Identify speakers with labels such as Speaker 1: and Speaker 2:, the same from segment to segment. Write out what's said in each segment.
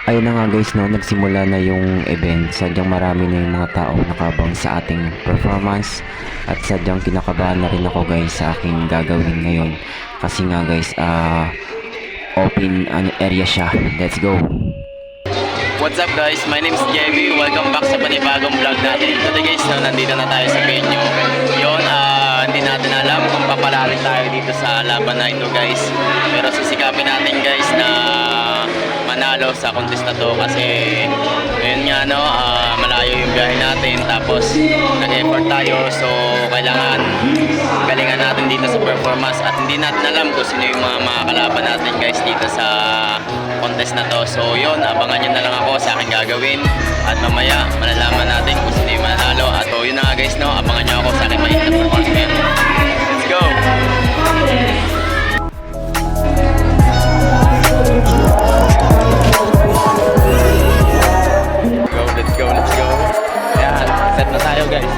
Speaker 1: Ayun na nga guys, no, nagsimula na yung event. Sadyang marami na yung mga taong nakabang sa ating performance. At sadyang kinakabahan na rin ako guys sa aking gagawin ngayon. Kasi nga guys, open area siya. Let's go!
Speaker 2: What's up guys? My name is JB. Welcome back sa panibagong vlog natin. Today guys, nandito na tayo sa venue. Yun, hindi natin alam kung papalarin tayo dito sa laban na ito guys. Pero sisikapin natin guys na manalo sa contest na to kasi yun nga no, malayo yung biyahe natin tapos nag-effort tayo, so kailangan galingan natin dito sa performance at hindi natin alam kung sino yung mga makakalaban natin guys dito sa contest na to. So yun, abangan nyo na lang ako sa aking gagawin at mamaya malalaman natin kung sino yung manalo. At so yun na nga guys no, abangan nyo ako sa aking mainit na performance ngayon. Let's go! Let's go, let's go. Ayan, set na tayo guys.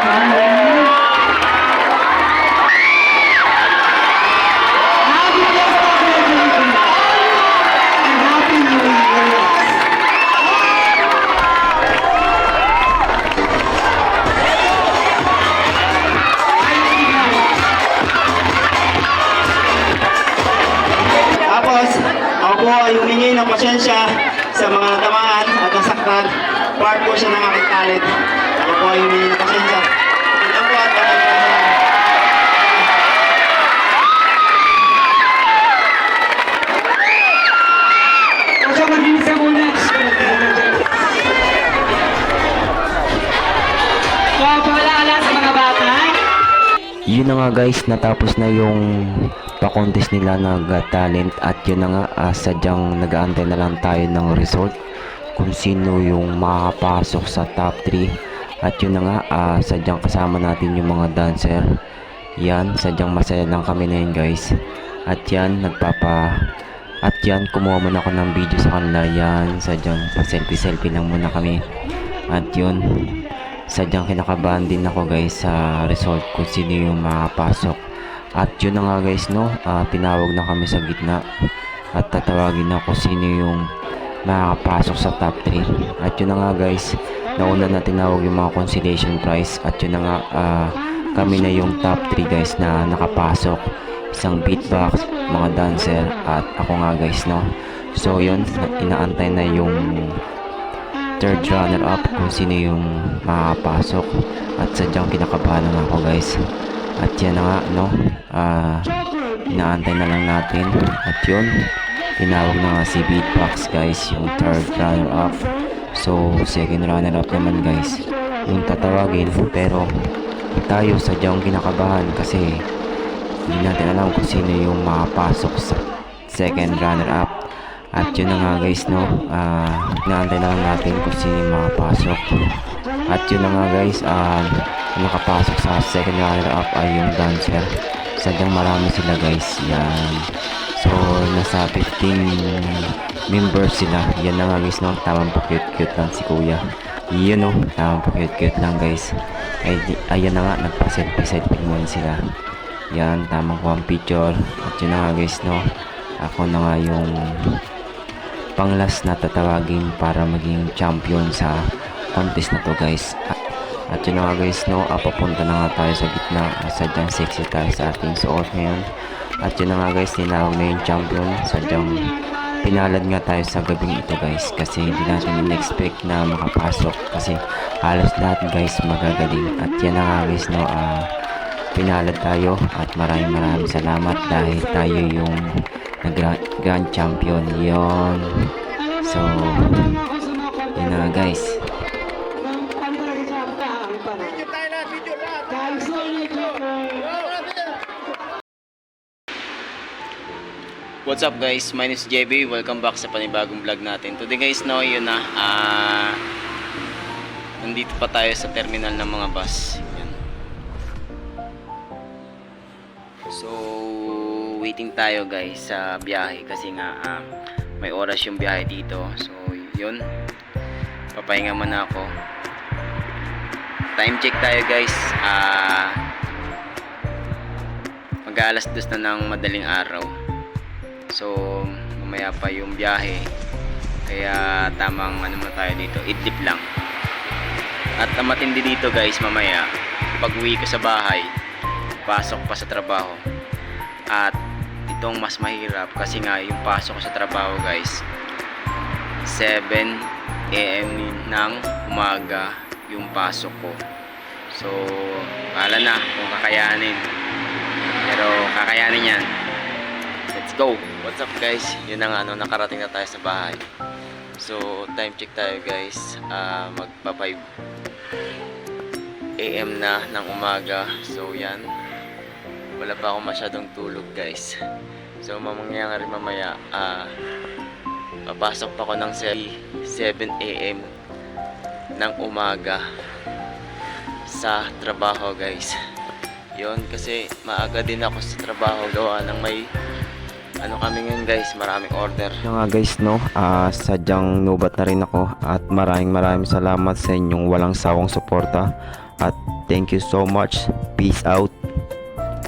Speaker 3: Happy Fiesta February and Happy New Year!
Speaker 4: Tapos, ako po ay humingi ng pasensya sa mga natamaan at nasaktan. Part po siya ng aking talent. Ako po ay humingi ng pasensya. Ito po at
Speaker 3: Huwag siya mag-iisa muna. So, paalala sa mga bata.
Speaker 1: Yun na nga guys, natapos na yung pa-contest nila na Got Talent at yun na nga, sadyang nag-aantay na lang tayo ng result kung sino yung makakapasok sa top 3 at yun na nga, sadyang kasama natin yung mga dancer. Yan, sadyang masaya lang kami na yun guys. At yan, kumuha muna ako ng video sa kanila. Yan, sadyang pa-selfie-selfie lang muna kami. At yun, sadyang kinakabahan din ako guys sa result kung sino yung makapasok. At yun na nga guys, no, tinawag na kami sa gitna at tatawagin na kung sino yung makakapasok sa top 3. At yun na nga guys, nauna na tinawag yung mga consolation prize. At yun na nga, kami na yung top 3 guys na nakapasok. Isang beatbox, mga dancer, at ako nga guys, no. So yun, inaantay na yung third runner up kung sino yung makakapasok. At sadyang kinakabahan na ako guys. At yan na nga, no, inaantay na lang natin. At yun, tinawag na nga si Beatbox guys, yung third runner up. So second runner up naman guys yung tatawagin, pero tayo sadyang kinakabahan kasi hindi natin alam kung sino yung makapasok sa second runner up. At yun na nga guys, no, inaantay na lang natin kung sino yung makapasok. At yun na nga guys, nakapasok sa second runner up ay yung dancer. Sadyang marami sila guys. Yan, so nasa 15 members sila. Yan na nga guys, no, tamang pa cute lang si kuya. Yun, no, tamang pa cute lang guys. Ayan na nga, nagpa-selfie muna sila. Yan, tamang kuha picture. At yun na nga guys, no, ako na nga yung panglas na tatawagin para maging champion sa contest na to guys. At yun na nga guys, no, papunta na nga tayo sa gitna. Sadyang sexy tayo sa ating suot ngayon. At yun na nga guys, tinawag na yung champion. Sadyang pinalad nga tayo sa gabing ito guys, kasi hindi natin in-expect na makapasok kasi halos lahat guys magagaling. At yan na nga guys, no, pinalad tayo at maraming salamat dahil tayo yung grand champion. Yon, so yun na nga guys.
Speaker 2: What's up guys, my name is JB. Welcome back sa panibagong vlog natin. Today guys, no, yun na, nandito pa tayo sa terminal ng mga bus. Yan. So waiting tayo guys sa biyahe kasi nga may oras yung biyahe dito. So yun, papahinga muna ako. Time check tayo guys, mag-aalas 2 na ng madaling araw. So mamaya pa yung biyahe, kaya tamang ano mo tayo dito, idlip lang. At ang matindi dito guys, mamaya pag uwi ko sa bahay, pasok pa sa trabaho. At itong mas mahirap kasi nga yung pasok ko sa trabaho guys, 7 AM ng umaga yung pasok ko. So wala na kung kakayanin, pero kakayanin yan. Let's go! What's up guys? Yun na nga, no, nakarating na tayo sa bahay. So time check tayo guys, magpa 5 AM na ng umaga. So yan, wala pa akong masyadong tulog guys. So mangyayari mamaya, papasok pa ako ng 7 AM ng umaga sa trabaho guys. Yon, kasi maaga din ako sa trabaho, gawa ng may ano kami ngayon guys, maraming order.
Speaker 1: Yung nga guys, no, sadyang nubat na rin ako at maraming salamat sa inyong walang sawang suporta at Thank you so much. Peace out.